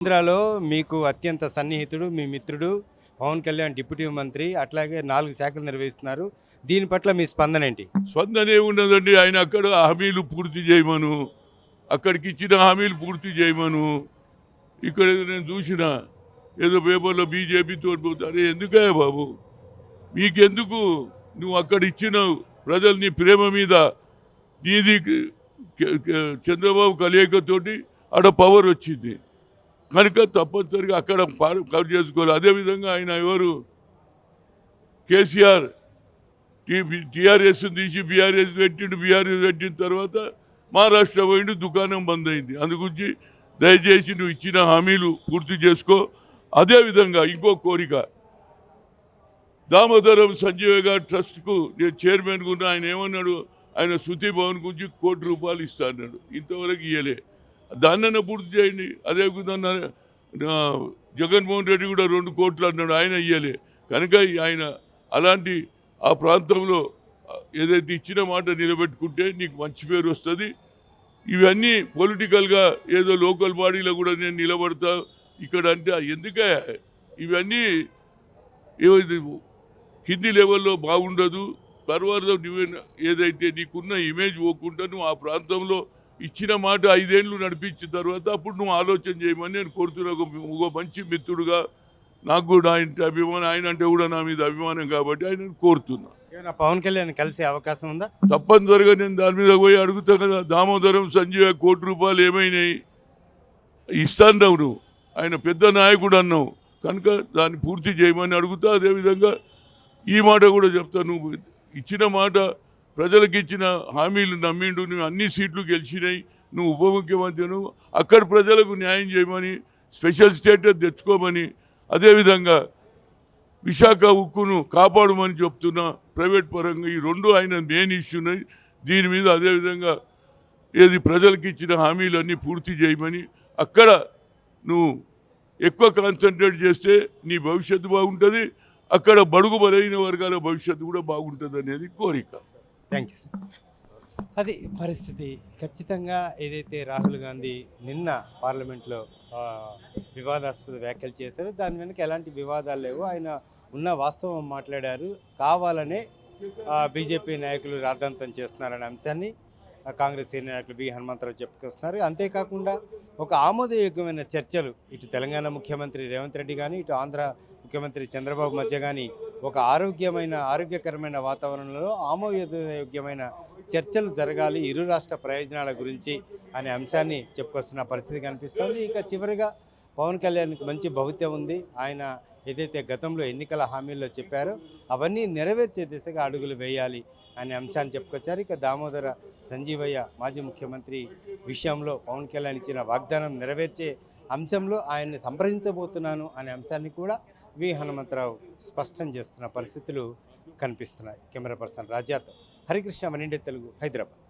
ఆంధ్రాలో మీకు అత్యంత సన్నిహితుడు, మీ మిత్రుడు పవన్ కళ్యాణ్ డిప్యూటీ మంత్రి. అట్లాగే 4 శాఖలు నిర్వహిస్తున్నారు. దీని పట్ల మీ స్పందనేంటి? స్పందనే ఉన్నదండి. ఆయన అక్కడ హామీలు పూర్తి చేయమను, అక్కడికి ఇచ్చిన హామీలు పూర్తి చేయమను. ఇక్కడ నేను చూసిన ఏదో పేపర్లో బీజేపీతో పోతారే, ఎందుకయ్యా బాబు మీకెందుకు? నువ్వు అక్కడ ఇచ్చినావు ప్రజలు నీ ప్రేమ మీద. నీది చంద్రబాబు కలయికతోటి ఆడ పవర్ వచ్చింది కనుక తప్పనిసరిగా అక్కడ కవర్ చేసుకోవాలి. అదేవిధంగా ఆయన ఎవరు కేసీఆర్ టీఆర్ఎస్ తీసి బీఆర్ఎస్ పెట్టిండు. బీఆర్ఎస్ పెట్టిన తర్వాత మహారాష్ట్ర పోయిండు, దుకాణం బంద్ అయింది. అందుగురించి దయచేసి నువ్వు ఇచ్చిన హామీలు పూర్తి చేసుకో. అదేవిధంగా ఇంకో కోరిక, దామోదరం సంజీవ్ గారి ట్రస్ట్కు నేను చైర్మన్గా ఉన్న ఆయన ఏమన్నాడు, ఆయన శృతి భవన్ గురించి ₹1 కోటి ఇస్తా అన్నాడు. ఇంతవరకు ఇవ్వలే. దాన్నైనా పూర్తి చేయండి. అదేవిధంగా జగన్మోహన్ రెడ్డి కూడా 2 కోట్లు అన్నాడు, ఆయన ఇవ్వలే. కనుక ఆయన అలాంటి ఆ ప్రాంతంలో ఏదైతే ఇచ్చిన మాట నిలబెట్టుకుంటే నీకు మంచి పేరు వస్తుంది. ఇవన్నీ పొలిటికల్గా ఏదో లోకల్ బాడీలో కూడా నేను నిలబడతా ఇక్కడ అంటే ఎందుకే ఇవన్నీ కింది లెవెల్లో బాగుండదు. తర్వాత నువ్వు ఏదైతే నీకున్న ఇమేజ్ పోకుండా నువ్వు ఆ ప్రాంతంలో ఇచ్చిన మాట 5 ఏళ్ళు నడిపించిన తర్వాత అప్పుడు నువ్వు ఆలోచన చేయమని నేను కోరుతున్నా. ఒక మంచి మిత్రుడుగా నాకు కూడా ఆయన అభిమానం, ఆయన అంటే కూడా నా మీద అభిమానం కాబట్టి ఆయన కోరుతున్నా. పవన్ కళ్యాణ్ కలిసే అవకాశం ఉందా? తప్పనిసరిగా నేను దాని మీద పోయి అడుగుతా కదా. దామోదరం సంజీవ ₹1 కోటి ఏమైనాయి ఇస్తాను నువ్వు, ఆయన పెద్ద నాయకుడు అన్నావు కనుక దాన్ని పూర్తి చేయమని అడుగుతా. అదేవిధంగా ఈ మాట కూడా చెప్తా, నువ్వు ఇచ్చిన మాట ప్రజలకు ఇచ్చిన హామీలు నమ్మిండు. నువ్వు అన్ని సీట్లు గెలిచినాయి, నువ్వు ఉప ముఖ్యమంత్రి, నువ్వు అక్కడ ప్రజలకు న్యాయం చేయమని, స్పెషల్ స్టేటస్ తెచ్చుకోమని, అదేవిధంగా విశాఖ ఉక్కును కాపాడమని చెప్తున్నా. ప్రైవేట్ పరంగా ఈ 2 ఆయన మెయిన్ ఇష్యూన్నాయి. దీని మీద అదేవిధంగా ఏది ప్రజలకు ఇచ్చిన హామీలన్నీ పూర్తి చేయమని, అక్కడ నువ్వు ఎక్కువ కాన్సన్ట్రేట్ చేస్తే నీ భవిష్యత్తు బాగుంటుంది, అక్కడ బడుగు బలైన వర్గాల భవిష్యత్తు కూడా బాగుంటుంది అనేది కోరిక. Thank you sir. అది పరిస్థితి. ఖచ్చితంగా ఏదైతే రాహుల్ గాంధీ నిన్న పార్లమెంట్లో వివాదాస్పద వ్యాఖ్యలు చేశారో దాని వెనక ఎలాంటి వివాదాలు లేవు. ఆయన ఉన్న వాస్తవం మాట్లాడారు. కావాలనే బీజేపీ నాయకులు రాద్ధాంతం చేస్తున్నారనే అంశాన్ని కాంగ్రెస్ సీనియర్ నాయకులు బి హనుమంతరావు చెప్పుకొస్తున్నారు. అంతేకాకుండా ఒక ఆమోదయోగ్యమైన చర్చలు ఇటు తెలంగాణ ముఖ్యమంత్రి రేవంత్ రెడ్డి కానీ ఇటు ఆంధ్ర ముఖ్యమంత్రి చంద్రబాబు మధ్య కానీ ఒక ఆరోగ్యకరమైన వాతావరణంలో ఆమోదయోగ్యమైన చర్చలు జరగాలి ఇరు రాష్ట్ర ప్రయోజనాల గురించి అనే అంశాన్ని చెప్పుకొస్తున్న పరిస్థితి కనిపిస్తోంది. ఇక చివరిగా పవన్ కళ్యాణ్కి మంచి భవిత్యం ఉంది. ఆయన ఏదైతే గతంలో ఎన్నికల హామీల్లో చెప్పారో అవన్నీ నెరవేర్చే దిశగా అడుగులు వేయాలి అనే అంశాన్ని చెప్పుకొచ్చారు. ఇక దామోదర సంజీవయ్య మాజీ ముఖ్యమంత్రి విషయంలో పవన్ కళ్యాణ్ ఇచ్చిన వాగ్దానం నెరవేర్చే అంశంలో ఆయన్ని సంప్రదించబోతున్నాను అనే అంశాన్ని కూడా వి హనుమంతరావు స్పష్టం చేస్తున్న పరిస్థితులు కనిపిస్తున్నాయి. కెమెరా పర్సన్ రాజాతో హరికృష్ణ, వన్ ఇండియా తెలుగు, హైదరాబాద్.